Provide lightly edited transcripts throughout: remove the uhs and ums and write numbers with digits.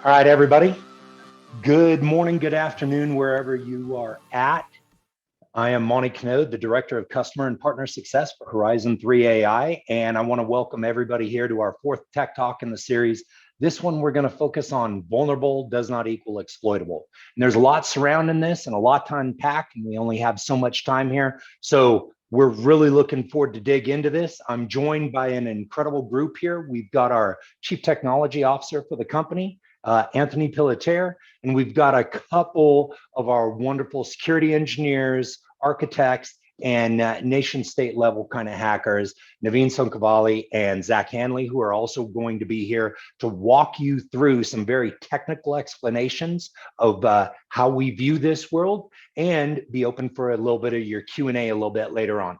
All right, everybody. Good morning, good afternoon, wherever you are at. I am Monti Knode, the Director of Customer and Partner Success for Horizon 3 AI, and I want to welcome everybody here to our fourth Tech Talk in the series. This one, we're going to focus on vulnerable does not equal exploitable. And there's a lot surrounding this and a lot to unpack, and we only have so much time here. So we're really looking forward to dig into this. I'm joined by an incredible group here. We've got our Chief Technology Officer for the company, Tony Pillitiere, and we've got a couple of our wonderful security engineers, architects, and nation state level kind of hackers, Naveen Sunkavally and Hanley, who are also going to be here to walk you through some very technical explanations of how we view this world and be open for a little bit of your Q&A a little bit later on.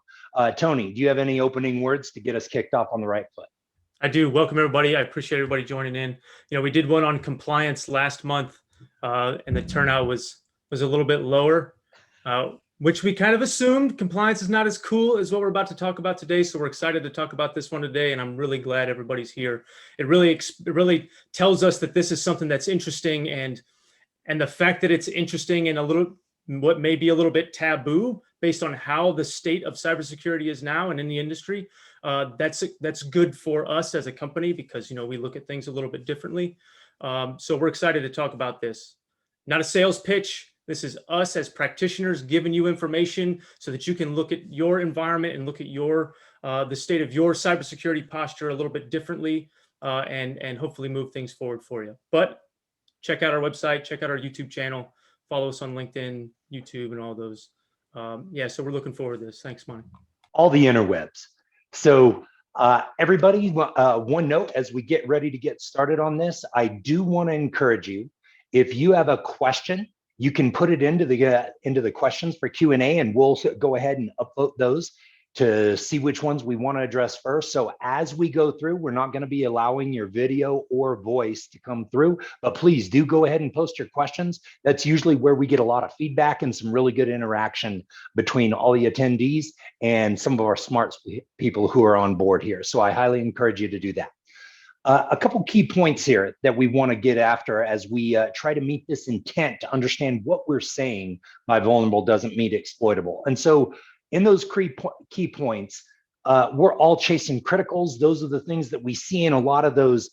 Tony, do you have any opening words to get us kicked off on the right foot? I do. Welcome, everybody. I appreciate everybody joining in. You know, we did one on compliance last month, and the turnout was a little bit lower, which we kind of assumed. Compliance is not as cool as what we're about to talk about today, so we're excited to talk about this one today, and I'm really glad everybody's here. It really tells us that this is something that's interesting, and the fact that it's interesting and what may be a little bit taboo based on how the state of cybersecurity is now and in the industry. That's good for us as a company because, you know, we look at things a little bit differently. So we're excited to talk about this. Not a sales pitch. This is us as practitioners giving you information so that you can look at your environment and look at the state of your cybersecurity posture a little bit differently, and hopefully move things forward for you. But check out our website, check out our YouTube channel, follow us on LinkedIn, YouTube, and all those. So we're looking forward to this. Thanks, Monty. All the interwebs. So everybody, one note as we get ready to get started on this, I do want to encourage you, if you have a question, you can put it into the questions for Q&A, and we'll go ahead and upvote those to see which ones we want to address first. So as we go through, we're not going to be allowing your video or voice to come through, but please do go ahead and post your questions. That's usually where we get a lot of feedback and some really good interaction between all the attendees and some of our smart people who are on board here. So I highly encourage you to do that. A couple key points here that we want to get after as we try to meet this intent to understand what we're saying by vulnerable doesn't mean exploitable. And so in those key points, we're all chasing criticals. Those are the things that we see in a lot of those.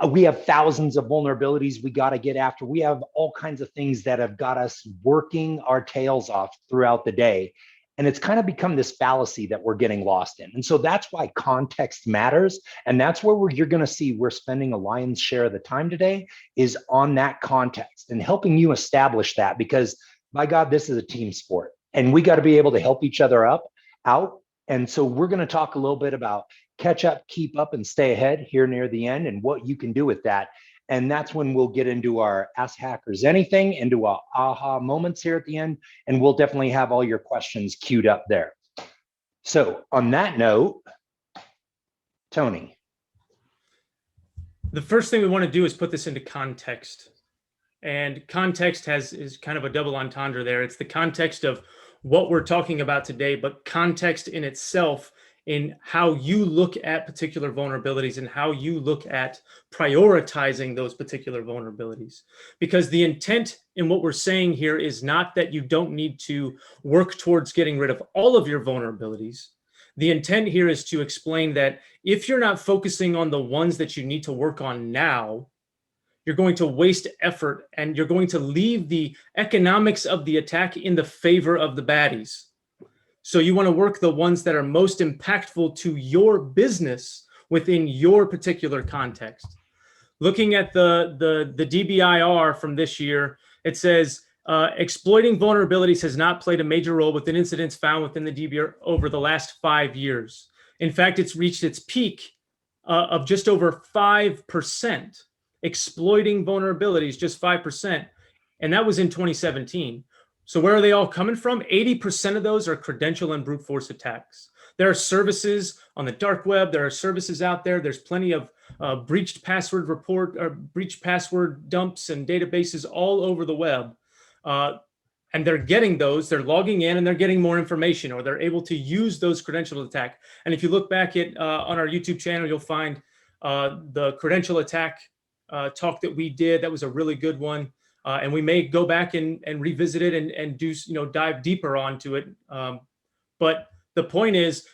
We have thousands of vulnerabilities we got to get after. We have all kinds of things that have got us working our tails off throughout the day. And it's kind of become this fallacy that we're getting lost in. And so that's why context matters. And that's where you're going to see we're spending a lion's share of the time today is on that context and helping you establish that, because by God, this is a team sport. And we got to be able to help each other out. And so we're going to talk a little bit about catch up, keep up, and stay ahead here near the end and what you can do with that. And that's when we'll get into our Ask Hackers Anything, into our aha moments here at the end. And we'll definitely have all your questions queued up there. So on that note, Tony. The first thing we want to do is put this into context. And context is kind of a double entendre there. It's the context of what we're talking about today, but context in itself in how you look at particular vulnerabilities and how you look at prioritizing those particular vulnerabilities. Because the intent in what we're saying here is not that you don't need to work towards getting rid of all of your vulnerabilities. The intent here is to explain that if you're not focusing on the ones that you need to work on now, you're going to waste effort and you're going to leave the economics of the attack in the favor of the baddies. So you want to work the ones that are most impactful to your business within your particular context. Looking at the DBIR from this year, it says, exploiting vulnerabilities has not played a major role within incidents found within the DBIR over the last 5 years. In fact, it's reached its peak of just over 5%. Exploiting vulnerabilities, just 5%. And that was in 2017. So where are they all coming from? 80% of those are credential and brute force attacks. There are services on the dark web. There are services out there. There's plenty of breached password dumps and databases all over the web. And they're getting those, they're logging in and they're getting more information, or they're able to use those credential attack. And if you look back at on our YouTube channel, you'll find the credential attack talk that we did. That was a really good one. And we may go back and revisit it and do, dive deeper onto it. But the point is,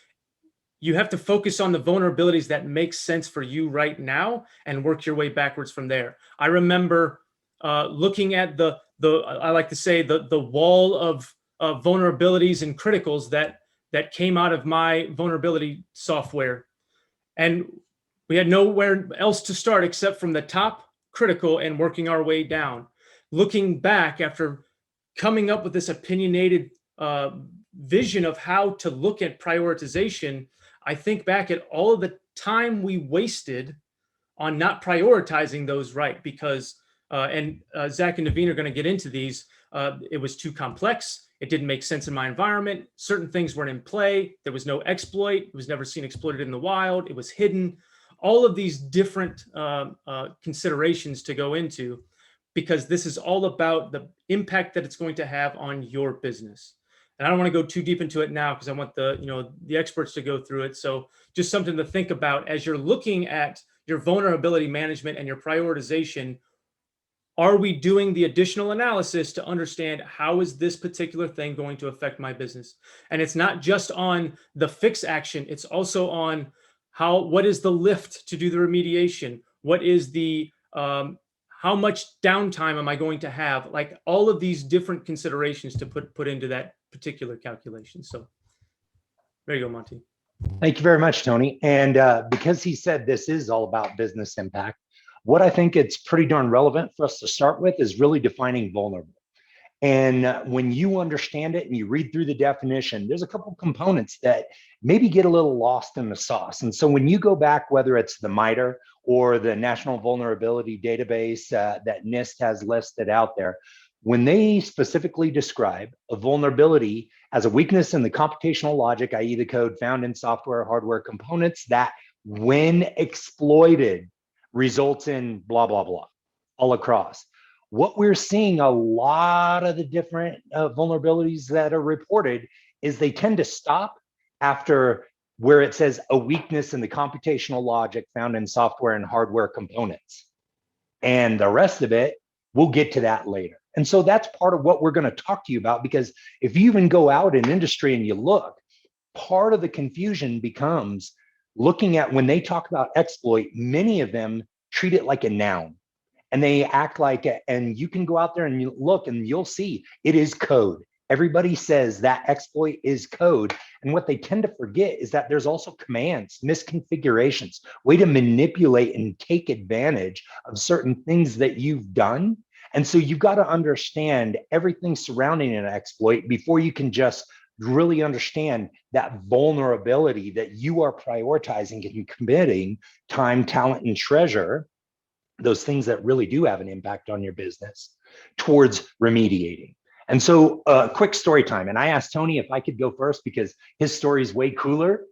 you have to focus on the vulnerabilities that make sense for you right now and work your way backwards from there. I remember looking at I like to say the wall of vulnerabilities and criticals that came out of my vulnerability software. And we had nowhere else to start except from the top critical and working our way down. Looking back after coming up with this opinionated vision of how to look at prioritization, I think back at all of the time we wasted on not prioritizing those right, because, Zach and Naveen are going to get into these, it was too complex. It didn't make sense in my environment. Certain things weren't in play. There was no exploit. It was never seen exploited in the wild. It was hidden. All of these different considerations to go into, because this is all about the impact that it's going to have on your business. And I don't want to go too deep into it now because I want the experts to go through it. So just something to think about as you're looking at your vulnerability management and your prioritization. Are we doing the additional analysis to understand how is this particular thing going to affect my business? And it's not just on the fix action. It's also on what is the lift to do the remediation? What is the, how much downtime am I going to have? Like all of these different considerations to put into that particular calculation. So there you go, Monty. Thank you very much, Tony. And because he said this is all about business impact, what I think it's pretty darn relevant for us to start with is really defining vulnerable. And when you understand it and you read through the definition, there's a couple components that maybe get a little lost in the sauce. And so when you go back, whether it's the MITRE or the National Vulnerability Database that NIST has listed out there, when they specifically describe a vulnerability as a weakness in the computational logic, i.e. the code found in software or hardware components that when exploited results in blah, blah, blah, all across. What we're seeing a lot of the different vulnerabilities that are reported is they tend to stop after where it says a weakness in the computational logic found in software and hardware components. And the rest of it, we'll get to that later. And so that's part of what we're going to talk to you about, because if you even go out in industry and you look, part of the confusion becomes looking at when they talk about exploit, many of them treat it like a noun and they act like it. And you can go out there and you look and you'll see it is code. Everybody says that exploit is code. And what they tend to forget is that there's also commands, misconfigurations, way to manipulate and take advantage of certain things that you've done. And so you've got to understand everything surrounding an exploit before you can just really understand that vulnerability that you are prioritizing and committing time, talent, and treasure, those things that really do have an impact on your business, towards remediating. And so quick story time. And I asked Tony if I could go first because his story is way cooler.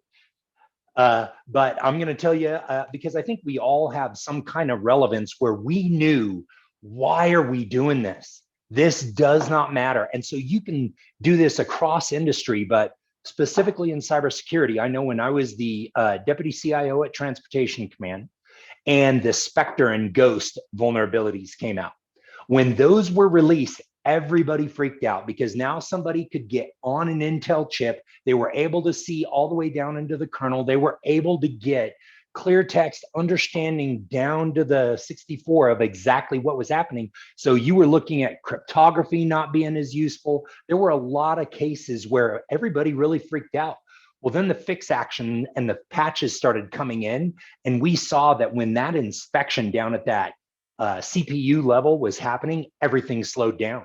But I'm going to tell you, because I think we all have some kind of relevance where we knew, why are we doing this? This does not matter. And so you can do this across industry, but specifically in cybersecurity. I know when I was the deputy CIO at Transportation Command and the Spectre and Ghost vulnerabilities came out, when those were released, everybody freaked out because now somebody could get on an Intel chip. They were able to see all the way down into the kernel. They were able to get clear text understanding down to the 64 of exactly what was happening. So you were looking at cryptography not being as useful. There were a lot of cases where everybody really freaked out. Well, then the fix action and the patches started coming in, and we saw that when that inspection down at that CPU level was happening, everything slowed down.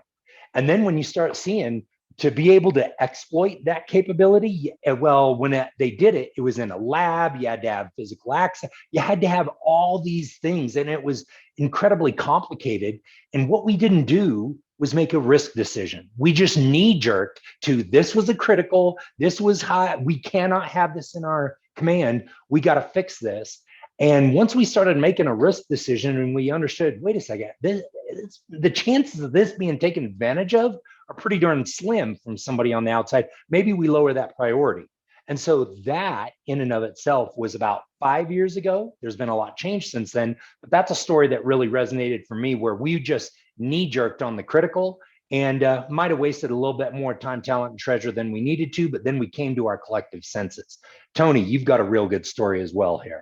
And then when you start seeing, to be able to exploit that capability, well, when they did it, it was in a lab, you had to have physical access, you had to have all these things, and it was incredibly complicated. And what we didn't do was make a risk decision. We just knee-jerked to, this was a critical, this was high, we cannot have this in our command, we got to fix this. And once we started making a risk decision and we understood, wait a second, the chances of this being taken advantage of are pretty darn slim from somebody on the outside. Maybe we lower that priority. And so that in and of itself was about 5 years ago. There's been a lot changed since then, but that's a story that really resonated for me, where we just knee jerked on the critical and might have wasted a little bit more time, talent, and treasure than we needed to, but then we came to our collective senses. Tony, you've got a real good story as well here.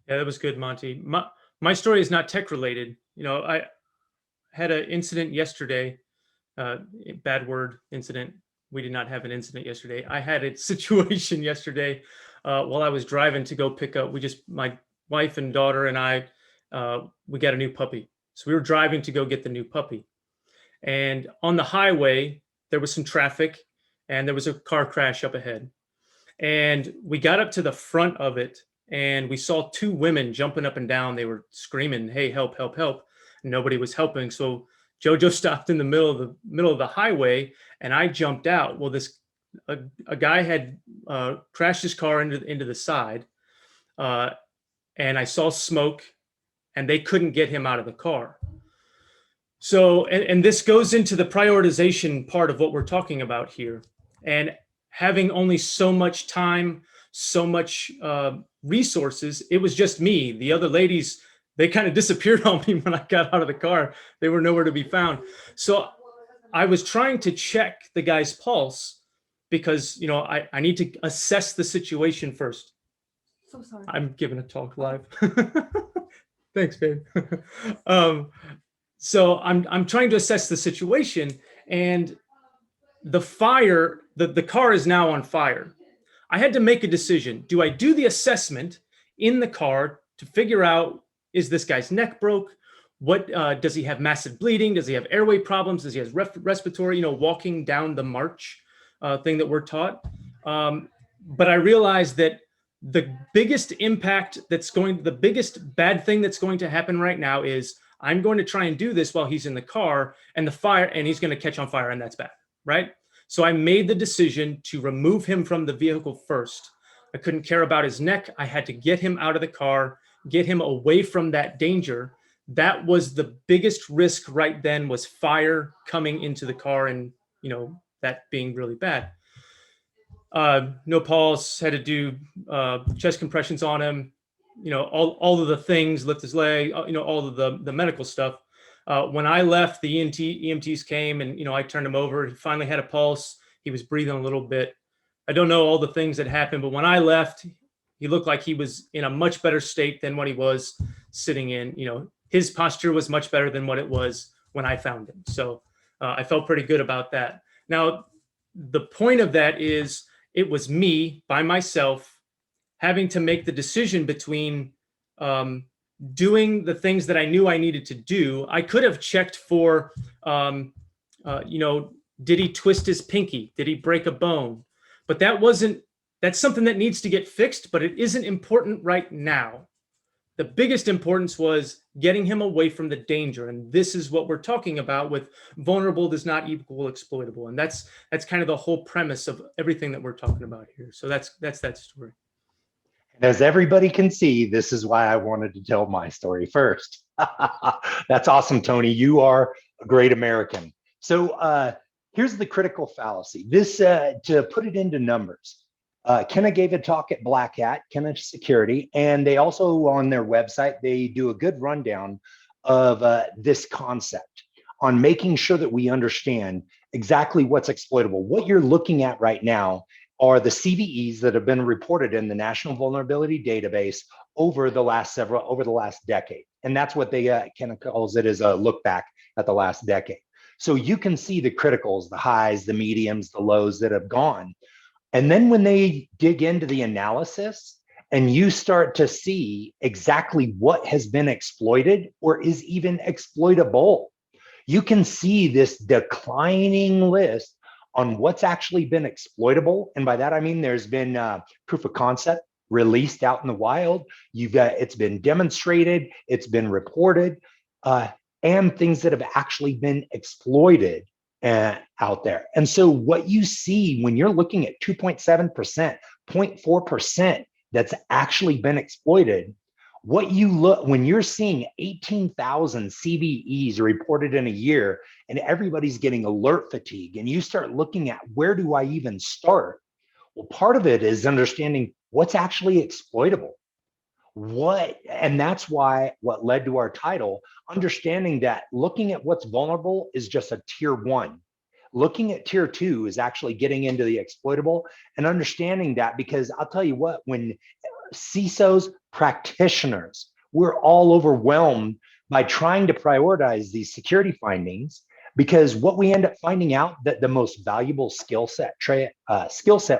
Yeah, that was good, Monty. My story is not tech related. I had an incident yesterday, bad word, incident. We did not have an incident yesterday. I had a situation yesterday while I was driving to go pick up. My wife and daughter and I, we got a new puppy. So we were driving to go get the new puppy. And on the highway, there was some traffic and there was a car crash up ahead. And we got up to the front of it and we saw two women jumping up and down. They were screaming, "Hey, help, help, help." Nobody was helping. So Jojo stopped in the middle of the highway and I jumped out. Well, a guy had crashed his car into the side and I saw smoke and they couldn't get him out of the car. So, and this goes into the prioritization part of what we're talking about here. And having only so much time, so much resources, it was just me. The other ladies, they kind of disappeared on me when I got out of the car. They were nowhere to be found. So I was trying to check the guy's pulse because, I need to assess the situation first. So sorry. I'm giving a talk live. Thanks, babe. So I'm trying to assess the situation, and the fire, the car is now on fire. I had to make a decision. Do I do the assessment in the car to figure out, is this guy's neck broke? What does he have massive bleeding? Does he have airway problems? Does he have respiratory, walking down the march thing that we're taught? But I realized that the biggest the biggest bad thing that's going to happen right now is I'm going to try and do this while he's in the car and he's going to catch on fire, and that's bad, right? So I made the decision to remove him from the vehicle first. I couldn't care about his neck. I had to get him out of the car, get him away from that danger. That was the biggest risk right then, was fire coming into the car and, that being really bad. No pulse, had to do chest compressions on him, all of the things, lift his leg, all of the medical stuff. When I left, the EMTs came and, I turned him over. He finally had a pulse. He was breathing a little bit. I don't know all the things that happened, but when I left, he looked like he was in a much better state than what he was sitting in. His posture was much better than what it was when I found him. So I felt pretty good about that. Now, the point of that is it was me by myself having to make the decision between doing the things that I knew I needed to do. I could have checked for, did he twist his pinky? Did he break a bone? But that's something that needs to get fixed, but it isn't important right now. The biggest importance was getting him away from the danger. And this is what we're talking about with vulnerable does not equal exploitable. And that's kind of the whole premise of everything that we're talking about here. So that's that story. As everybody can see, this is why I wanted to tell my story first. That's awesome, Tony. You are a great American. So here's the critical fallacy. This, to put it into numbers, Kenna gave a talk at Black Hat, Kenna Security, and they also on their website, they do a good rundown of this concept on making sure that we understand exactly what's exploitable. What you're looking at right now are the CVEs that have been reported in the National Vulnerability Database over the last decade. And that's what they Kenna calls it, as a look back at the last decade. So you can see the criticals, the highs, the mediums, the lows that have gone. And then when they dig into the analysis and you start to see exactly what has been exploited or is even exploitable, you can see this declining list on what's actually been exploitable. And by that, I mean, there's been proof of concept released out in the wild. It's been demonstrated, it's been reported, and things that have actually been exploited out there. And so what you see when you're looking at 2.7%, 0.4% that's actually been exploited, when you're seeing 18,000 CVEs reported in a year and everybody's getting alert fatigue, and you start looking at, where do I even start? Well, part of it is understanding what's actually exploitable. And that's why what led to our title, understanding that looking at what's vulnerable is just a tier one. Looking at tier two is actually getting into the exploitable and understanding that, because I'll tell you what, when CISOs, practitioners, we're all overwhelmed by trying to prioritize these security findings, because what we end up finding out that the most valuable skill set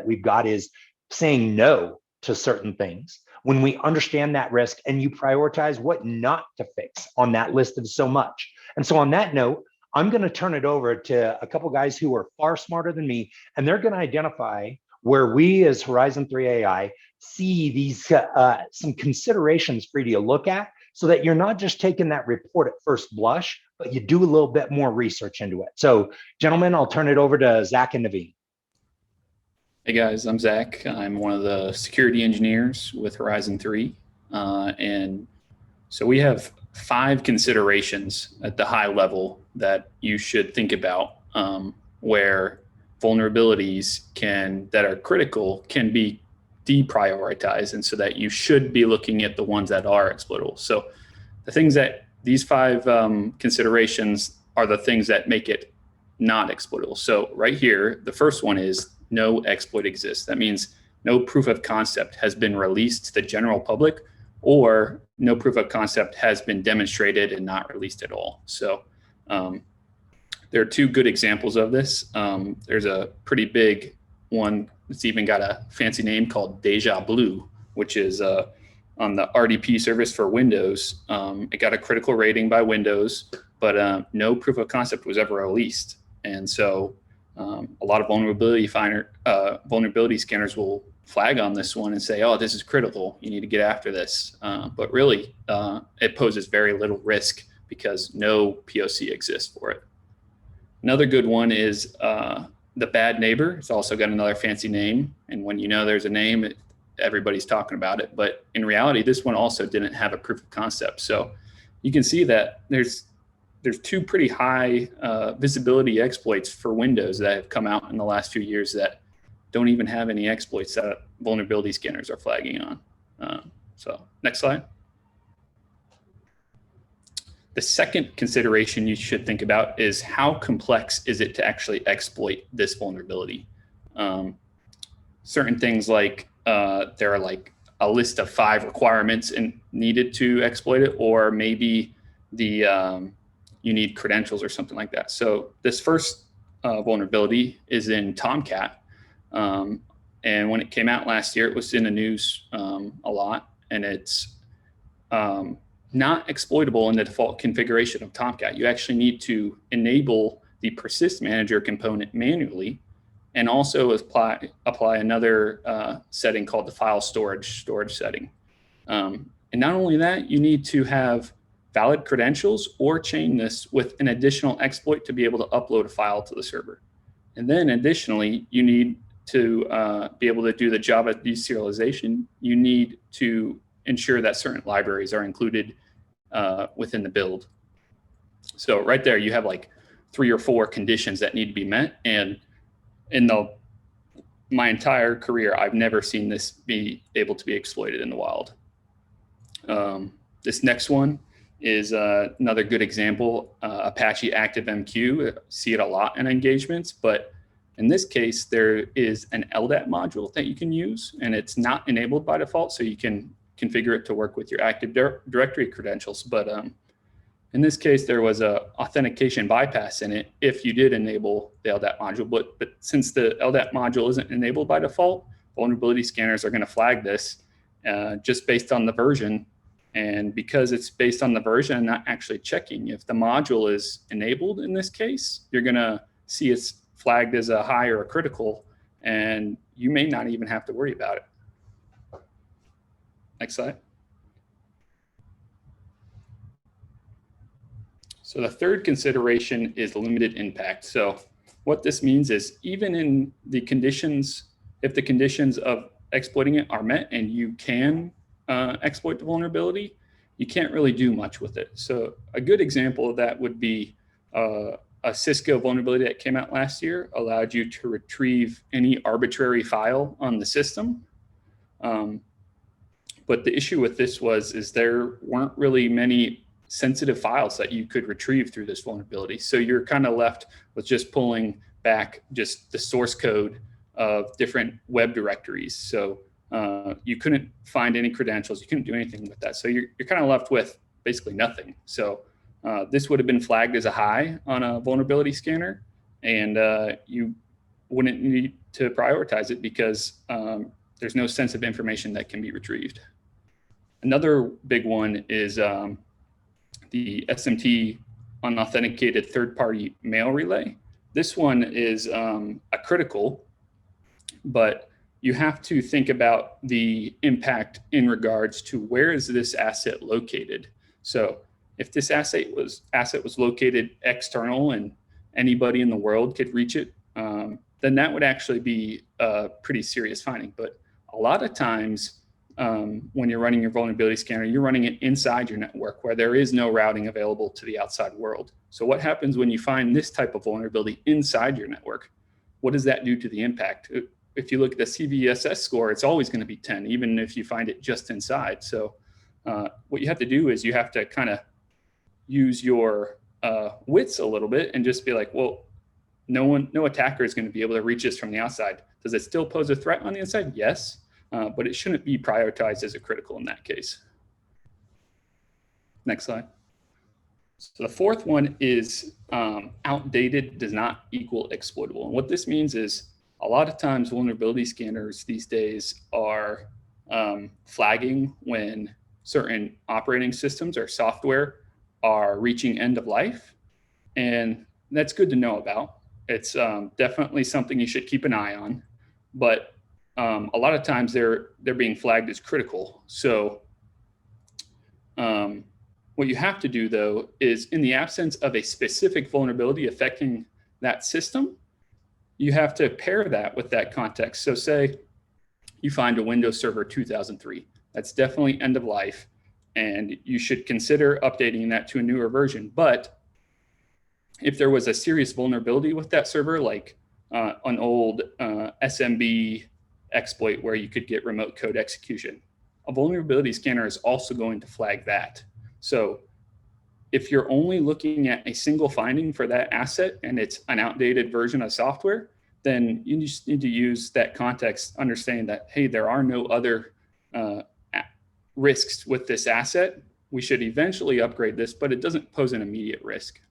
we've got is saying no to certain things. When we understand that risk and you prioritize what not to fix on that list of so much. And so on that note, I'm going to turn it over to a couple guys who are far smarter than me, and they're going to identify where we as Horizon 3 AI see these some considerations for you to look at, so that you're not just taking that report at first blush, but you do a little bit more research into it. So gentlemen, I'll turn it over to Zach and Naveen. Hey guys, I'm Zach. I'm one of the security engineers with Horizon 3. And so we have 5 considerations at the high level that you should think about, where vulnerabilities that are critical can be deprioritized, and so that you should be looking at the ones that are exploitable. So the things that these 5 considerations are the things that make it not exploitable. So right here, the first one is no exploit exists. That means no proof of concept has been released to the general public, or no proof of concept has been demonstrated and not released at all. So there are 2 good examples of this. There's a pretty big one that's even got a fancy name called Deja Blue, which is on the RDP service for Windows. It got a critical rating by Windows, but no proof of concept was ever released. And so a lot of vulnerability scanners will flag on this one and say, oh, this is critical, you need to get after this. But really, it poses very little risk because no POC exists for it. Another good one is the bad neighbor. It's also got another fancy name. And when you know there's a name, everybody's talking about it. But in reality, this one also didn't have a proof of concept. So you can see that there's 2 pretty high visibility exploits for Windows that have come out in the last few years that don't even have any exploits that vulnerability scanners are flagging on. So next slide. The second consideration you should think about is how complex is it to actually exploit this vulnerability? Certain things like there are like a list of 5 requirements needed to exploit it, or maybe you need credentials or something like that. So this first vulnerability is in Tomcat. And when it came out last year, it was in the news a lot, and it's not exploitable in the default configuration of Tomcat. You actually need to enable the persist manager component manually, and also apply another setting called the file storage setting. And not only that, you need to have valid credentials or chain this with an additional exploit to be able to upload a file to the server. And then additionally, you need to be able to do the Java deserialization. You need to ensure that certain libraries are included within the build. So right there, you have like 3 or 4 conditions that need to be met. And in my entire career, I've never seen this be able to be exploited in the wild. This next one is another good example, Apache ActiveMQ. See it a lot in engagements, but in this case, there is an LDAP module that you can use, and it's not enabled by default, so you can configure it to work with your Active Directory credentials. But in this case, there was a authentication bypass in it if you did enable the LDAP module. But since the LDAP module isn't enabled by default, vulnerability scanners are going to flag this just based on the version. And because it's based on the version and not actually checking if the module is enabled in this case, you're going to see it's flagged as a high or a critical, and you may not even have to worry about it. Next slide. So the third consideration is limited impact. So what this means is even in the conditions, if the conditions of exploiting it are met and you can exploit the vulnerability, you can't really do much with it. So a good example of that would be a Cisco vulnerability that came out last year allowed you to retrieve any arbitrary file on the system. But the issue with this is there weren't really many sensitive files that you could retrieve through this vulnerability. So you're kind of left with just pulling back just the source code of different web directories. So you couldn't find any credentials. You couldn't do anything with that. So you're kind of left with basically nothing. So this would have been flagged as a high on a vulnerability scanner, and you wouldn't need to prioritize it because there's no sensitive information that can be retrieved. Another big one is the SMT unauthenticated third-party mail relay. This one is a critical, but you have to think about the impact in regards to where is this asset located. So if this asset was located external and anybody in the world could reach it, then that would actually be a pretty serious finding. But a lot of times when you're running your vulnerability scanner, you're running it inside your network where there is no routing available to the outside world. So what happens when you find this type of vulnerability inside your network? What does that do to the impact? If you look at the CVSS score, it's always going to be 10, even if you find it just inside. So what you have to do is you have to kind of use your wits a little bit and just be like, well, no attacker is going to be able to reach this from the outside. Does it still pose a threat on the inside? Yes, but it shouldn't be prioritized as a critical in that case. Next slide. So the fourth one is outdated does not equal exploitable. And what this means is a lot of times vulnerability scanners these days are flagging when certain operating systems or software are reaching end of life. And that's good to know about. It's definitely something you should keep an eye on, but a lot of times they're being flagged as critical. So what you have to do though is in the absence of a specific vulnerability affecting that system, you have to pair that with that context. So say you find a Windows Server 2003, that's definitely end of life, and you should consider updating that to a newer version. But if there was a serious vulnerability with that server, like an old SMB exploit where you could get remote code execution, a vulnerability scanner is also going to flag that. So if you're only looking at a single finding for that asset and it's an outdated version of software, then you just need to use that context, understanding that, hey, there are no other risks with this asset. We should eventually upgrade this, but it doesn't pose an immediate risk.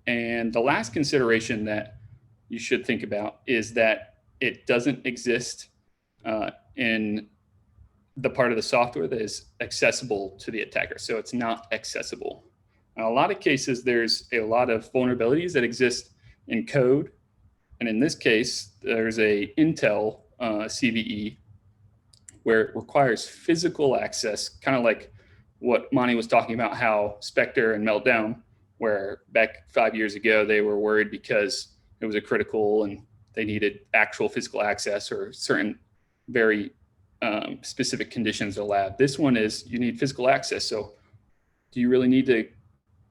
And the last consideration that you should think about is that it doesn't exist in the part of the software that is accessible to the attacker. So it's not accessible. In a lot of cases, there's a lot of vulnerabilities that exist in code. And in this case, there's a Intel CVE where it requires physical access, kind of like what Monty was talking about, how Spectre and Meltdown, where back 5 years ago, they were worried because it was a critical and they needed actual physical access or certain very specific conditions in the lab. This one is you need physical access. So do you really need to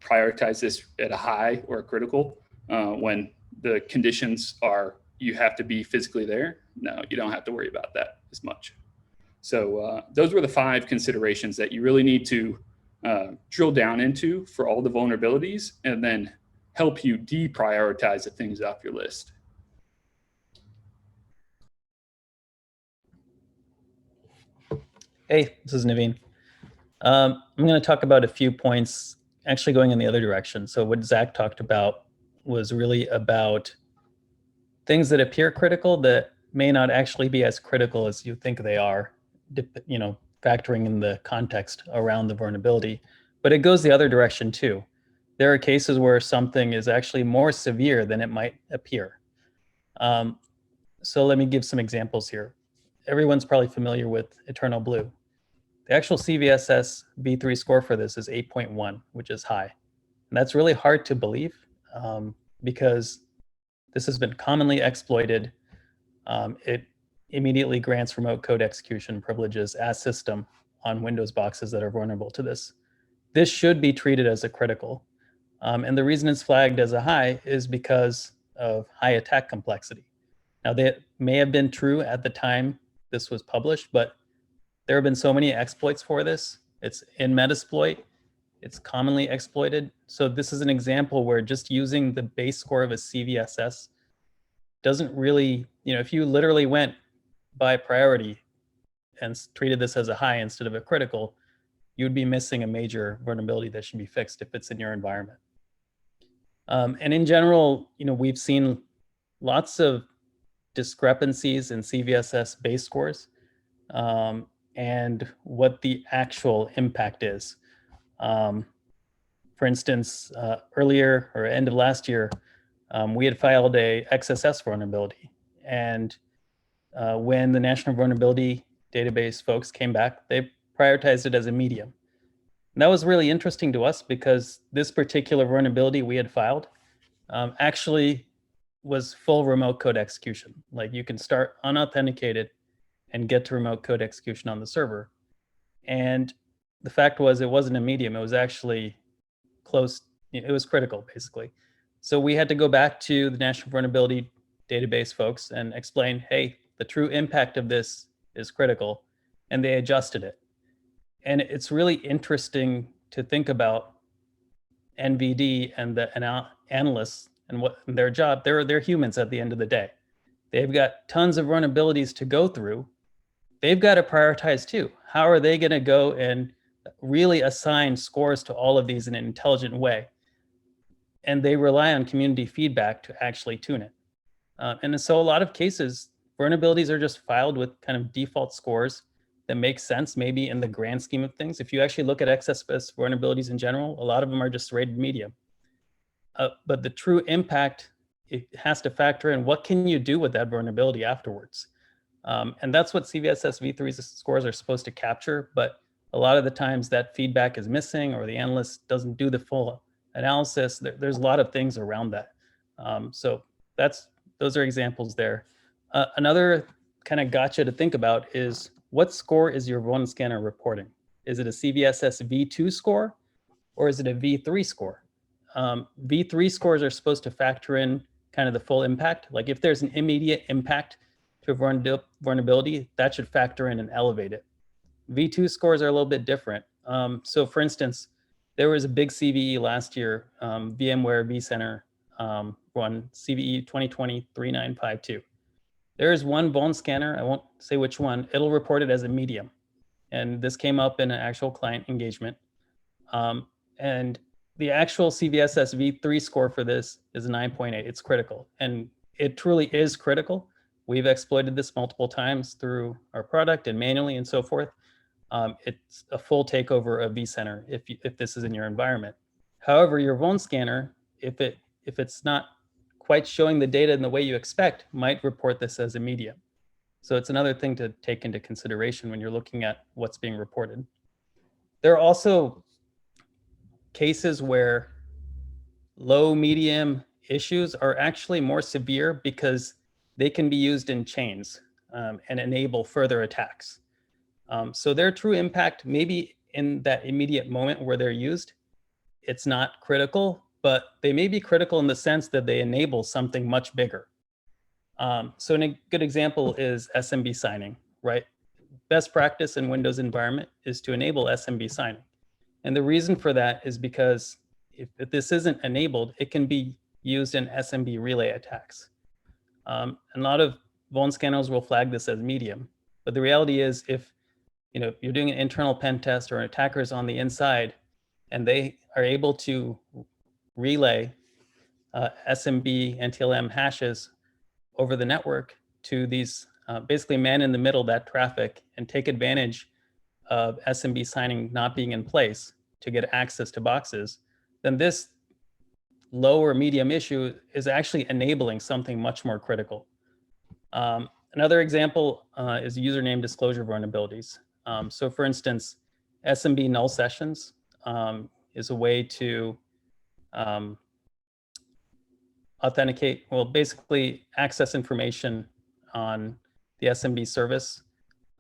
prioritize this at a high or a critical when the conditions are you have to be physically there? No, you don't have to worry about that as much. So those were the 5 considerations that you really need to drill down into for all the vulnerabilities and then help you deprioritize the things off your list. Hey, this is Naveen. I'm going to talk about a few points actually going in the other direction. So what Zach talked about was really about things that appear critical that may not actually be as critical as you think they are, factoring in the context around the vulnerability. But it goes the other direction too. There are cases where something is actually more severe than it might appear. So let me give some examples here. Everyone's probably familiar with Eternal Blue. The actual CVSS v3 score for this is 8.1, which is high. And that's really hard to believe because this has been commonly exploited. It immediately grants remote code execution privileges as system on Windows boxes that are vulnerable to this. This should be treated as a critical. And the reason it's flagged as a high is because of high attack complexity. Now, that may have been true at the time this was published, but there have been so many exploits for this. It's in Metasploit. It's commonly exploited. So this is an example where just using the base score of a CVSS doesn't really, if you literally went by priority and treated this as a high instead of a critical, you would be missing a major vulnerability that should be fixed if it's in your environment. And in general, we've seen lots of discrepancies in CVSS base scores and what the actual impact is. For instance, earlier or end of last year, we had filed a XSS vulnerability. And when the National Vulnerability Database folks came back, they prioritized it as a medium. And that was really interesting to us because this particular vulnerability we had filed actually was full remote code execution. Like you can start unauthenticated and get to remote code execution on the server. And the fact was it wasn't a medium, it was actually close, it was critical basically. So we had to go back to the National Vulnerability Database folks and explain, hey, the true impact of this is critical, and they adjusted it. And it's really interesting to think about NVD and the analysts and what their job, they're humans at the end of the day. They've got tons of vulnerabilities to go through. They've got to prioritize too. How are they going to go and really assign scores to all of these in an intelligent way? And they rely on community feedback to actually tune it. And so a lot of cases, vulnerabilities are just filed with kind of default scores that make sense maybe in the grand scheme of things. If you actually look at XSS vulnerabilities in general, a lot of them are just rated medium. But the true impact, it has to factor in what can you do with that vulnerability afterwards. And that's what CVSS v3's scores are supposed to capture. But a lot of the times that feedback is missing or the analyst doesn't do the full analysis. There's a lot of things around that. So those are examples there. Another kind of gotcha to think about is what score is your vuln scanner reporting? Is it a CVSS v2 score or is it a v3 score? V3 scores are supposed to factor in kind of the full impact. Like if there's an immediate impact to a vulnerability, that should factor in and elevate it. V2 scores are a little bit different. So for instance, there was a big CVE last year, VMware vCenter one, CVE 2020-3952. There is one vuln scanner, I won't say which one, it'll report it as a medium. And this came up in an actual client engagement. And the actual CVSS v3 score for this is a 9.8. It's critical, and it truly is critical. We've exploited this multiple times through our product and manually and so forth. It's a full takeover of vCenter if this is in your environment. However, your vuln scanner, if it's not quite showing the data in the way you expect, might report this as a medium. So it's another thing to take into consideration when you're looking at what's being reported. There are also cases where low, medium issues are actually more severe because they can be used in chains and enable further attacks. So their true impact, maybe in that immediate moment where they're used, it's not critical, but they may be critical in the sense that they enable something much bigger. So a good example is SMB signing, right? Best practice in Windows environment is to enable SMB signing. And the reason for that is because if this isn't enabled, it can be used in SMB relay attacks. A lot of vuln scanners will flag this as medium, but the reality is if you're doing an internal pen test or an attacker's on the inside and they are able to relay SMB NTLM hashes over the network to these basically man in the middle that traffic and take advantage of SMB signing not being in place to get access to boxes, then this low or medium issue is actually enabling something much more critical. Another example is username disclosure vulnerabilities. So for instance, SMB null sessions is a way to authenticate, well, basically access information on the SMB service.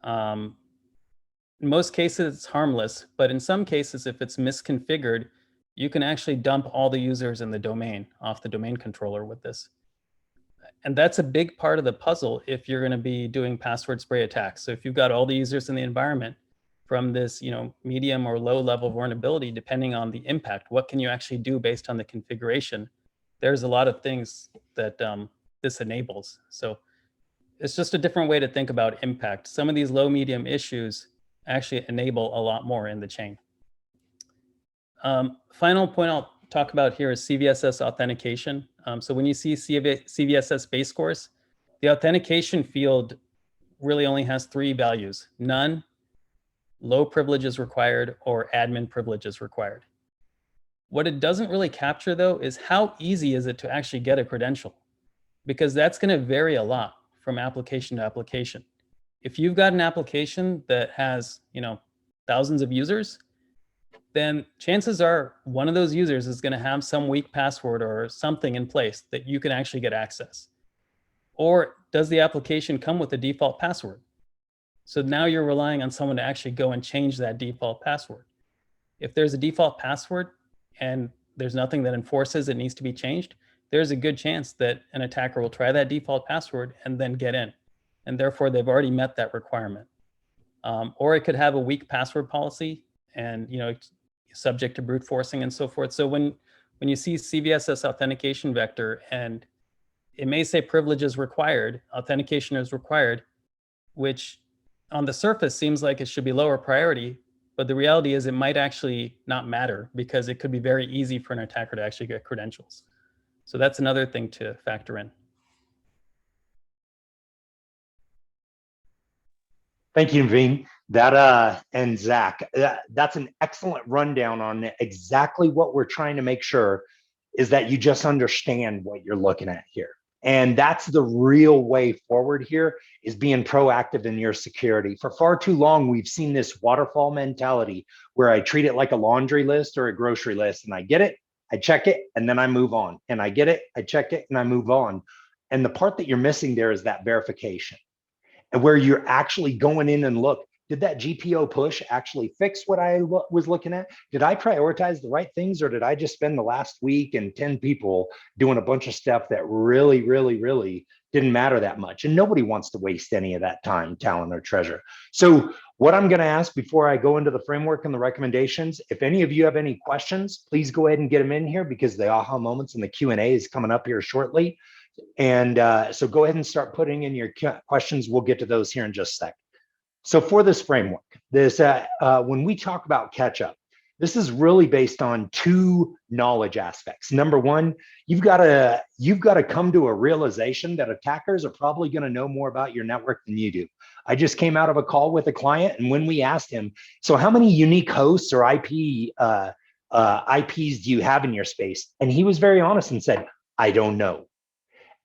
In most cases, it's harmless, but in some cases, if it's misconfigured, you can actually dump all the users in the domain off the domain controller with this. And that's a big part of the puzzle if you're going to be doing password spray attacks. So if you've got all the users in the environment from this, medium or low level vulnerability, depending on the impact, what can you actually do based on the configuration? There's a lot of things that this enables. So it's just a different way to think about impact. Some of these low medium issues actually enable a lot more in the chain. Final point I'll talk about here is CVSS authentication. So when you see CVSS base course, the authentication field really only has 3 values: none, low privileges required, or admin privileges required. What it doesn't really capture though is how easy is it to actually get a credential, because that's going to vary a lot from application to application. If you've got an application that has, thousands of users, then chances are one of those users is going to have some weak password or something in place that you can actually get access. Or does the application come with a default password? So now you're relying on someone to actually go and change that default password. If there's a default password and there's nothing that enforces it needs to be changed, there's a good chance that an attacker will try that default password and then get in. And therefore, they've already met that requirement. Or it could have a weak password policy and subject to brute forcing and so forth. So when you see CVSS authentication vector and it may say privileges required, authentication is required, which on the surface seems like it should be lower priority, but the reality is it might actually not matter because it could be very easy for an attacker to actually get credentials. So that's another thing to factor in. Thank you, Naveen. That and Zach, that's an excellent rundown on exactly what we're trying to make sure is that you just understand what you're looking at here. And that's the real way forward here, is being proactive in your security. For far too long, we've seen this waterfall mentality where I treat it like a laundry list or a grocery list, and I get it, I check it, and then I move on. And I get it, I check it, and I move on. And the part that you're missing there is that verification, and where you're actually going in and look, did that GPO push actually fix what I was looking at? Did I prioritize the right things, or did I just spend the last week and 10 people doing a bunch of stuff that really, really, really didn't matter that much? And nobody wants to waste any of that time, talent, or treasure. So what I'm going to ask before I go into the framework and the recommendations, if any of you have any questions, please go ahead and get them in here, because the aha moments and the Q&A is coming up here shortly. And so go ahead and start putting in your questions. We'll get to those here in just a sec. So for this framework, when we talk about catch up, this is really based on 2 knowledge aspects. Number one, you've got to come to a realization that attackers are probably going to know more about your network than you do. I just came out of a call with a client, and when we asked him, so how many unique hosts or IPs do you have in your space? And he was very honest and said, I don't know.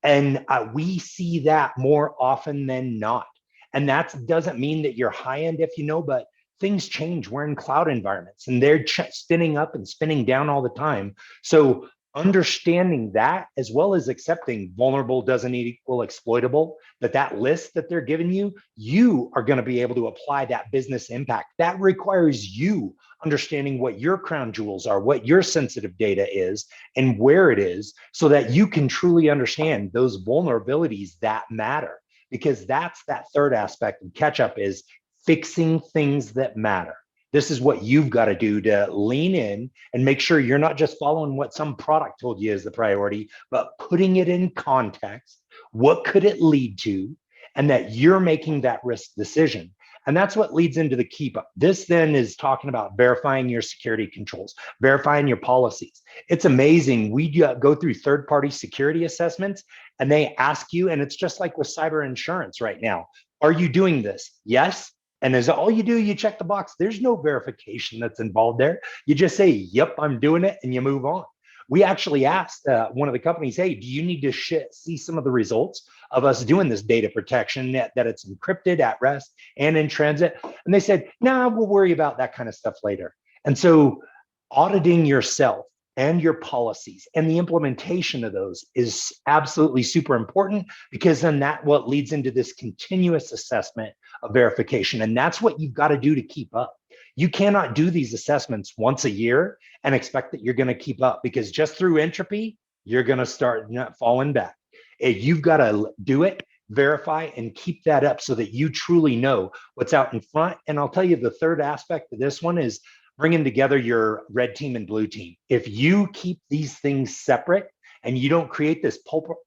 And we see that more often than not. And that doesn't mean that you're high end if you know, but things change. We're in cloud environments and they're spinning up and spinning down all the time. So understanding that, as well as accepting vulnerable doesn't equal exploitable, that list that they're giving you, you are going to be able to apply that business impact. That requires you understanding what your crown jewels are, what your sensitive data is, and where it is, so that you can truly understand those vulnerabilities that matter. Because that's that third aspect of catch up, is fixing things that matter. This is what you've got to do to lean in and make sure you're not just following what some product told you is the priority, but putting it in context. What could it lead to? And that you're making that risk decision. And that's what leads into the keep up. This then is talking about verifying your security controls, verifying your policies. It's amazing. We go through third-party security assessments and they ask you, and it's just like with cyber insurance right now. Are you doing this? Yes. And as all you do, you check the box. There's no verification that's involved there. You just say, yep, I'm doing it, and you move on. We actually asked one of the companies, hey, do you need to see some of the results of us doing this data protection, that it's encrypted at rest and in transit? And they said, nah, we'll worry about that kind of stuff later. And so auditing yourself and your policies and the implementation of those is absolutely super important, because then that what leads into this continuous assessment of verification. And that's what you've got to do to keep up. You cannot do these assessments once a year and expect that you're going to keep up, because just through entropy, you're going to start falling back. You've got to do it, verify, and keep that up so that you truly know what's out in front. And I'll tell you, the third aspect of this one is bringing together your red team and blue team. If you keep these things separate and you don't create this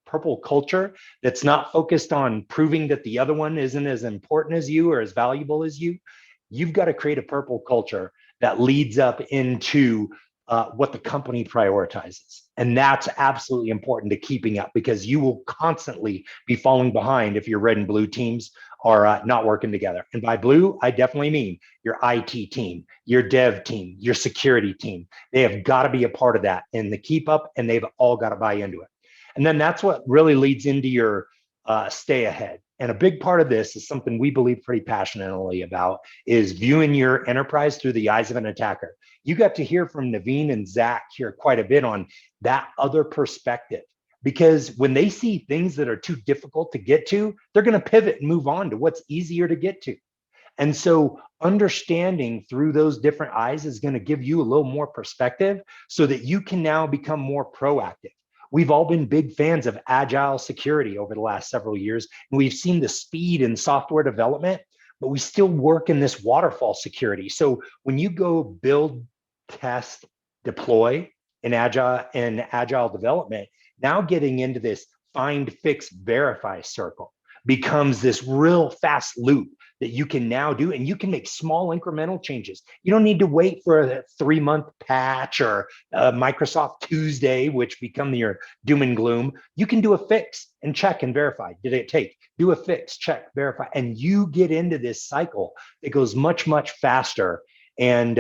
purple culture that's not focused on proving that the other one isn't as important as you or as valuable as you, you've got to create a purple culture that leads up into what the company prioritizes. And that's absolutely important to keeping up, because you will constantly be falling behind if your red and blue teams are not working together. And by blue, I definitely mean your IT team, your dev team, your security team. They have got to be a part of that in the keep up, and they've all got to buy into it. And then that's what really leads into your stay ahead. And a big part of this is something we believe pretty passionately about, is viewing your enterprise through the eyes of an attacker. You got to hear from Naveen and Zach here quite a bit on that other perspective, because when they see things that are too difficult to get to, they're going to pivot and move on to what's easier to get to. And so understanding through those different eyes is going to give you a little more perspective so that you can now become more proactive. We've all been big fans of agile security over the last several years, and we've seen the speed in software development, but we still work in this waterfall security. So when you go build, test, deploy in agile development, now getting into this find, fix, verify circle becomes this real fast loop that you can now do, and you can make small incremental changes. You don't need to wait for a 3-month patch or Microsoft Tuesday, which become your doom and gloom. You can do a fix and check and verify. Did it take? Do a fix, check, verify, and you get into this cycle that goes much, much faster, and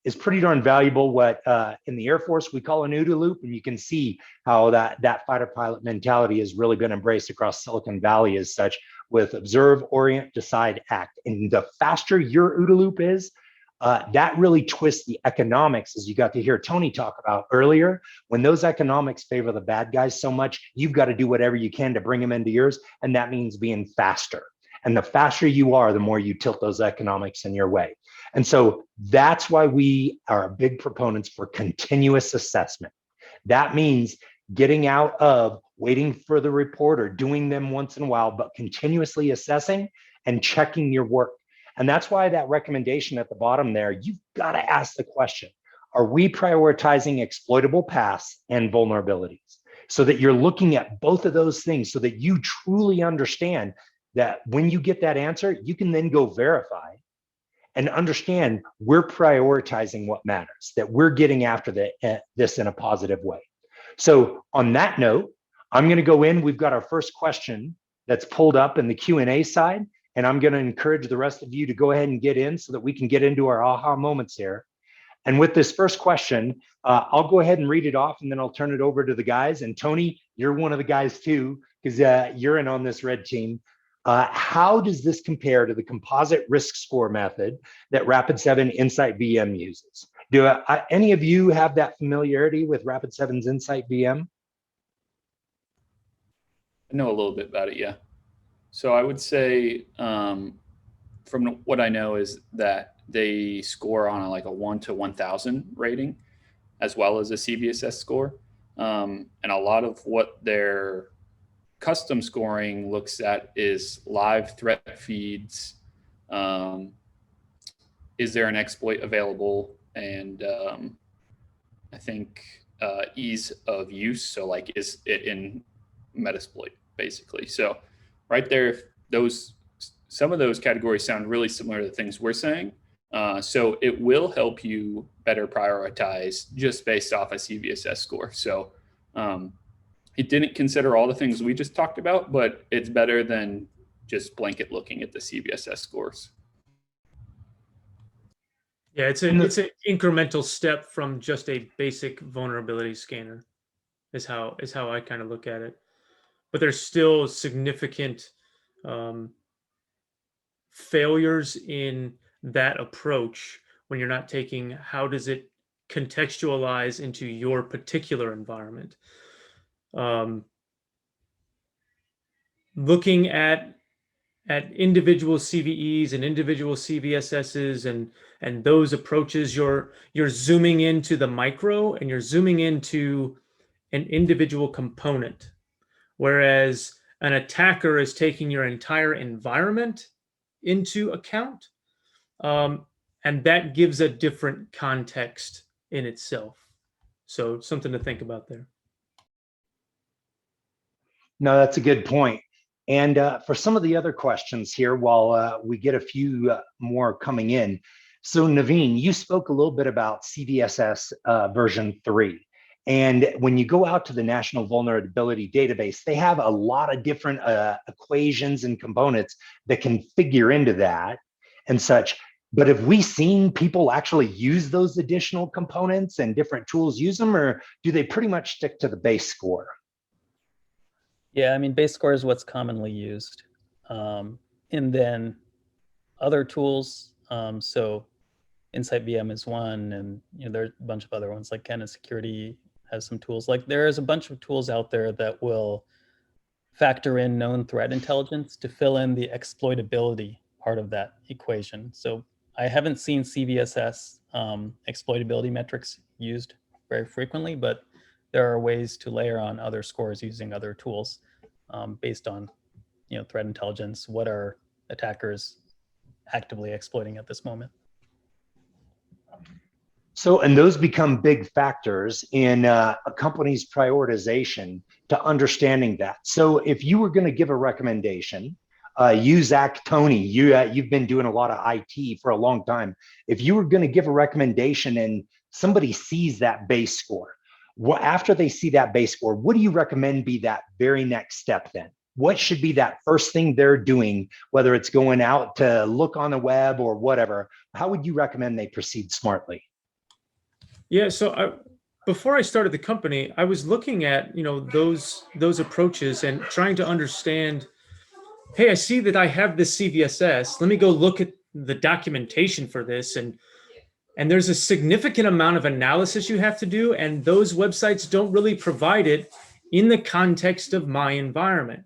is pretty darn valuable. What in the Air Force we call an OODA loop, and you can see how that fighter pilot mentality has really been embraced across Silicon Valley as such, with observe, orient, decide, act. And the faster your OODA loop is, that really twists the economics, as you got to hear Tony talk about earlier. When those economics favor the bad guys so much, you've got to do whatever you can to bring them into yours, and that means being faster. And the faster you are, the more you tilt those economics in your way. And so that's why we are big proponents for continuous assessment. That means getting out of waiting for the report or doing them once in a while, but continuously assessing and checking your work. And that's why that recommendation at the bottom there, you've got to ask the question, are we prioritizing exploitable paths and vulnerabilities? So that you're looking at both of those things, so that you truly understand that when you get that answer, you can then go verify and understand we're prioritizing what matters, that we're getting after this in a positive way. So on that note, I'm going to go in. We've got our first question that's pulled up in the Q&A side, and I'm going to encourage the rest of you to go ahead and get in so that we can get into our aha moments here. And with this first question, I'll go ahead and read it off, and then I'll turn it over to the guys. And Tony, you're one of the guys too, because you're in on this red team. How does this compare to the composite risk score method that Rapid7 Insight VM uses? Do any of you have that familiarity with Rapid7's Insight VM? I know a little bit about it, yeah. So I would say, from what I know, is that they score on a 1 to 1,000 rating, as well as a CVSS score. And a lot of what their custom scoring looks at is live threat feeds. Is there an exploit available? And I think ease of use. So is it in Metasploit, basically. So right there, some of those categories sound really similar to the things we're saying. So it will help you better prioritize just based off a CVSS score. So it didn't consider all the things we just talked about, but it's better than just blanket looking at the CVSS scores. Yeah, it's an incremental step from just a basic vulnerability scanner, is how I kind of look at it. But there's still significant failures in that approach when you're not taking how does it contextualize into your particular environment. Looking at at individual CVEs and individual CVSSs and those approaches, you're zooming into the micro and you're zooming into an individual component, whereas an attacker is taking your entire environment into account, and that gives a different context in itself. So something to think about there. No, that's a good point. And for some of the other questions here, while we get a few more coming in. So Naveen, you spoke a little bit about CVSS version 3. And when you go out to the National Vulnerability Database, they have a lot of different equations and components that can figure into that and such. But have we seen people actually use those additional components and different tools use them, or do they pretty much stick to the base score? Yeah, I mean, base score is what's commonly used. And then other tools, so Insight VM is one, and there's a bunch of other ones like Canon Security has some tools. Like there is a bunch of tools out there that will factor in known threat intelligence to fill in the exploitability part of that equation. So I haven't seen CVSS exploitability metrics used very frequently, but there are ways to layer on other scores using other tools based on threat intelligence. What are attackers actively exploiting at this moment? So, and those become big factors in a company's prioritization to understanding that. So if you were going to give a recommendation, you, Zach, Tony, you've been doing a lot of IT for a long time. If you were going to give a recommendation and somebody sees that base score, after they see that base score, what do you recommend be that very next step then? What should be that first thing they're doing, whether it's going out to look on the web or whatever? How would you recommend they proceed smartly? Yeah, so before I started the company, I was looking at those approaches and trying to understand, hey, I see that I have this CVSS. Let me go look at the documentation for this, and there's a significant amount of analysis you have to do, and those websites don't really provide it in the context of my environment.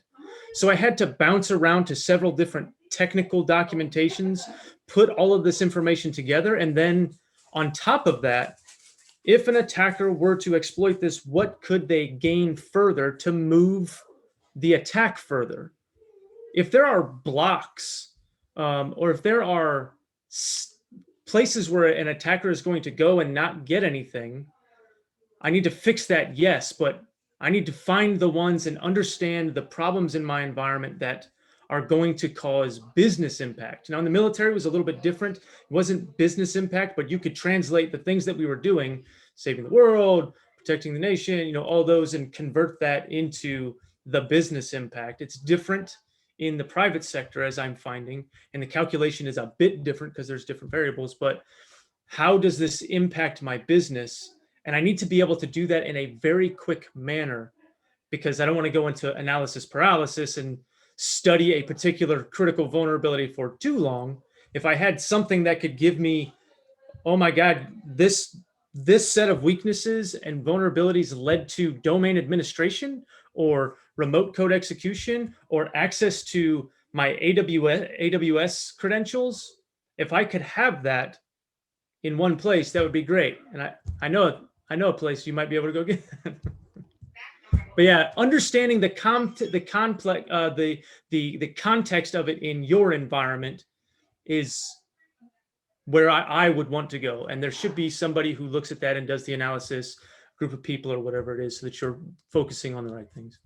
So I had to bounce around to several different technical documentations, put all of this information together, and then on top of that, if an attacker were to exploit this, what could they gain further to move the attack further? If there are blocks, or if there are places where an attacker is going to go and not get anything, I need to fix that, yes, but I need to find the ones and understand the problems in my environment that are going to cause business impact. Now, in the military, it was a little bit different. It wasn't business impact, but you could translate the things that we were doing, saving the world, protecting the nation, all those, and convert that into the business impact. It's different in the private sector, as I'm finding, and the calculation is a bit different because there's different variables, but how does this impact my business? And I need to be able to do that in a very quick manner, because I don't want to go into analysis paralysis and study a particular critical vulnerability for too long. If I had something that could give me, oh my God, this set of weaknesses and vulnerabilities led to domain administration or remote code execution or access to my AWS credentials, if I could have that in one place, that would be great. And I know a place you might be able to go get that. But yeah, understanding the context of it in your environment is where I would want to go. And there should be somebody who looks at that and does the analysis, group of people or whatever it is, so that you're focusing on the right things.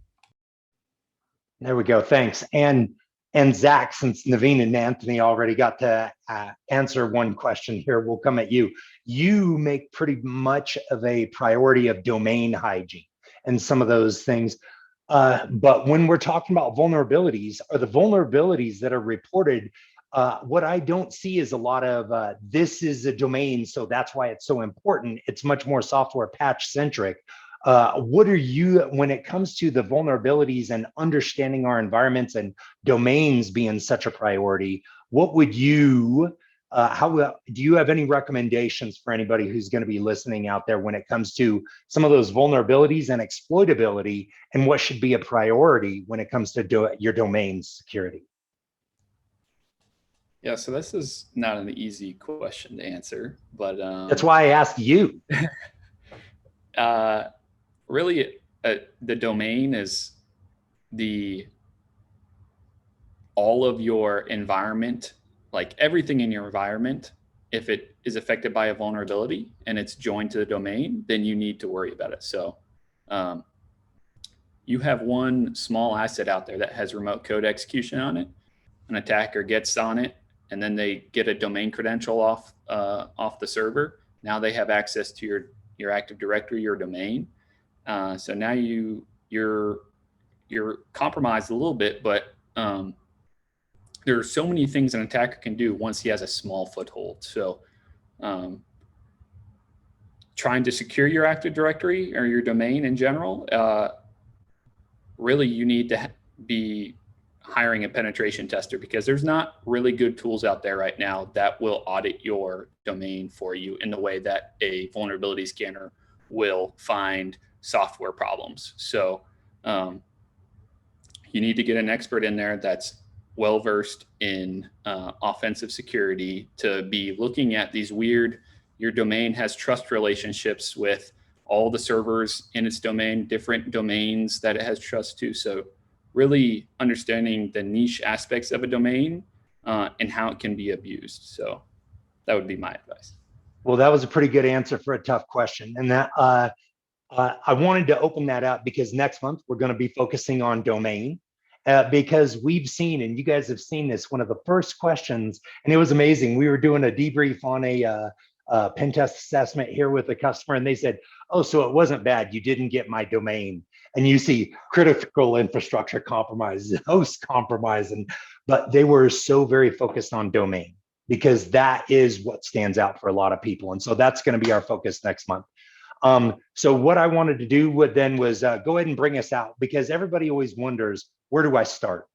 There we go. Thanks. And Zach, since Naveen and Anthony already got to answer one question here, we'll come at you. You make pretty much of a priority of domain hygiene and some of those things. But when we're talking about vulnerabilities, are the vulnerabilities that are reported, what I don't see is a lot of this is a domain, so that's why it's so important. It's much more software patch centric. What are you, when it comes to the vulnerabilities and understanding our environments and domains being such a priority, what would you, do you have any recommendations for anybody who's going to be listening out there when it comes to some of those vulnerabilities and exploitability, and what should be a priority when it comes to your domain security? Yeah, so this is not an easy question to answer, but That's why I asked you. Really, the domain is all of your environment, like everything in your environment. If it is affected by a vulnerability and it's joined to the domain, then you need to worry about it. So you have one small asset out there that has remote code execution on it. An attacker gets on it, and then they get a domain credential off the server. Now they have access to your Active Directory, your domain. So now you're compromised a little bit, but there are so many things an attacker can do once he has a small foothold. So trying to secure your Active Directory or your domain in general, really you need to be hiring a penetration tester, because there's not really good tools out there right now that will audit your domain for you in the way that a vulnerability scanner will find software problems. So you need to get an expert in there that's well-versed in offensive security to be looking at these weird, your domain has trust relationships with all the servers in its domain, different domains that it has trust to. So really understanding the niche aspects of a domain and how it can be abused. So that would be my advice. Well, that was a pretty good answer for a tough question. And that I wanted to open that up because next month we're going to be focusing on domain because we've seen, and you guys have seen this, one of the first questions, and it was amazing. We were doing a debrief on a pen test assessment here with a customer, and they said, oh, so it wasn't bad. You didn't get my domain. And you see critical infrastructure compromise, host compromise, but they were so very focused on domain because that is what stands out for a lot of people. And so that's going to be our focus next month. So what I wanted to do was go ahead and bring us out, because everybody always wonders, where do I start?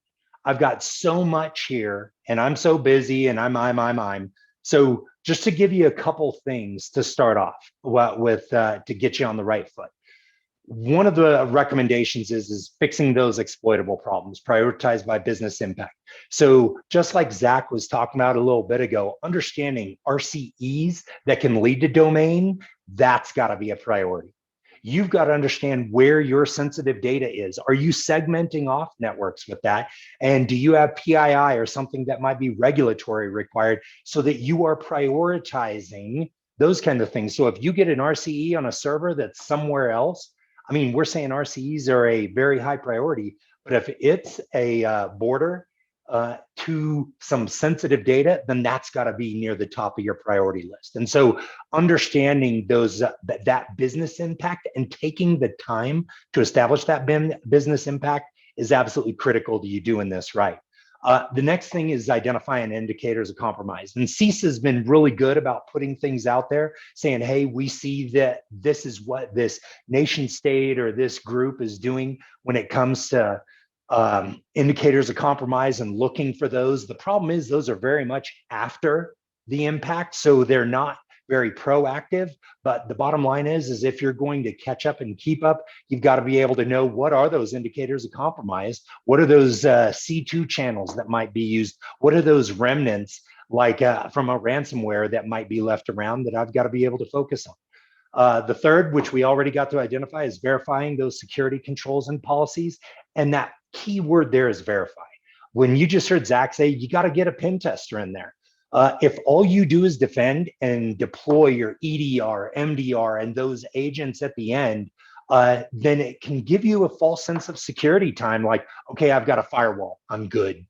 I've got so much here and I'm so busy and I'm. So just to give you a couple things to start off with to get you on the right foot. One of the recommendations is fixing those exploitable problems prioritized by business impact. So just like Zach was talking about a little bit ago, understanding RCEs that can lead to domain, that's got to be a priority. You've got to understand where your sensitive data is. Are you segmenting off networks with that? And do you have PII or something that might be regulatory required so that you are prioritizing those kind of things? So if you get an RCE on a server that's somewhere else, I mean, we're saying RCEs are a very high priority, but if it's a border to some sensitive data, then that's got to be near the top of your priority list. And so understanding those that business impact and taking the time to establish that business impact is absolutely critical to you doing this right. The next thing is identifying indicators of compromise. And CISA has been really good about putting things out there saying, hey, we see that this is what this nation state or this group is doing when it comes to indicators of compromise and looking for those. The problem is those are very much after the impact, so they're not very proactive. But the bottom line is if you're going to catch up and keep up, you've got to be able to know what are those indicators of compromise? What are those C2 channels that might be used? What are those remnants like from a ransomware that might be left around that I've got to be able to focus on? The third, which we already got to identify, is verifying those security controls and policies. And that key word there is verify. When you just heard Zach say, you got to get a pen tester in there. If all you do is defend and deploy your EDR, MDR, and those agents at the end, then it can give you a false sense of security time, like, okay, I've got a firewall, I'm good.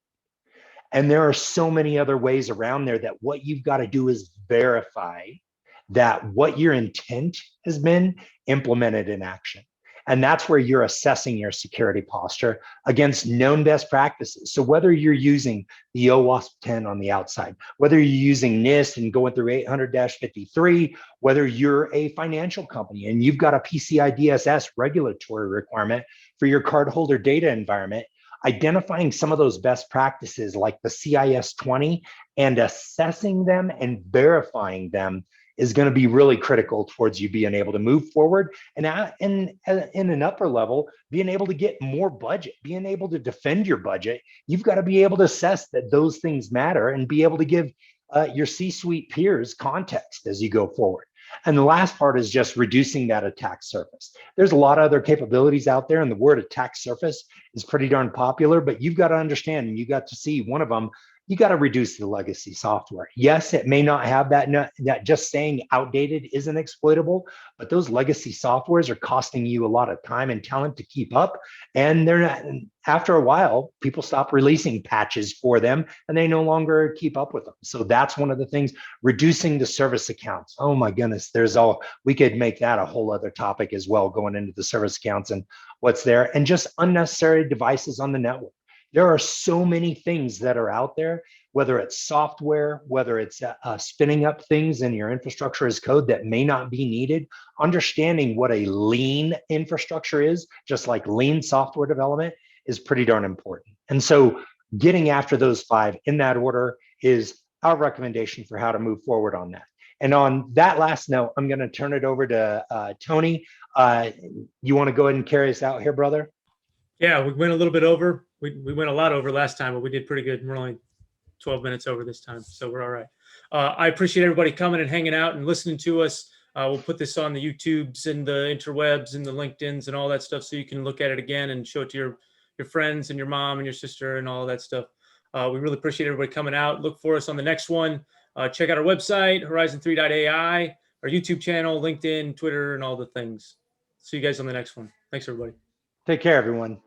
And there are so many other ways around there that what you've got to do is verify that what your intent has been implemented in action. And that's where you're assessing your security posture against known best practices. So whether you're using the OWASP 10 on the outside, whether you're using NIST and going through 800-53, whether you're a financial company and you've got a PCI DSS regulatory requirement for your cardholder data environment, identifying some of those best practices like the CIS 20 and assessing them and verifying them is going to be really critical towards you being able to move forward. And in an upper level, being able to get more budget, being able to defend your budget, you've got to be able to assess that those things matter and be able to give your C-suite peers context as you go forward. And the last part is just reducing that attack surface. There's a lot of other capabilities out there, and the word attack surface is pretty darn popular, but you've got to understand, and you got to see one of them, you got to reduce the legacy software. Yes, it may not have that just saying outdated isn't exploitable, but those legacy softwares are costing you a lot of time and talent to keep up. And they're not, after a while, people stop releasing patches for them and they no longer keep up with them. So that's one of the things, reducing the service accounts. Oh my goodness, we could make that a whole other topic as well, going into the service accounts and what's there, and just unnecessary devices on the network. There are so many things that are out there, whether it's software, whether it's spinning up things in your infrastructure as code that may not be needed. Understanding what a lean infrastructure is, just like lean software development, is pretty darn important. And so getting after those 5 in that order is our recommendation for how to move forward on that. And on that last note, I'm going to turn it over to Tony. You want to go ahead and carry us out here, brother? Yeah, we went a little bit over. We went a lot over last time, but we did pretty good. We're only 12 minutes over this time, so we're all right. I appreciate everybody coming and hanging out and listening to us. We'll put this on the YouTubes and the interwebs and the LinkedIns and all that stuff, so you can look at it again and show it to your friends and your mom and your sister and all that stuff. We really appreciate everybody coming out. Look for us on the next one. Check out our website, horizon3.ai, our YouTube channel, LinkedIn, Twitter, and all the things. See you guys on the next one. Thanks, everybody. Take care, everyone.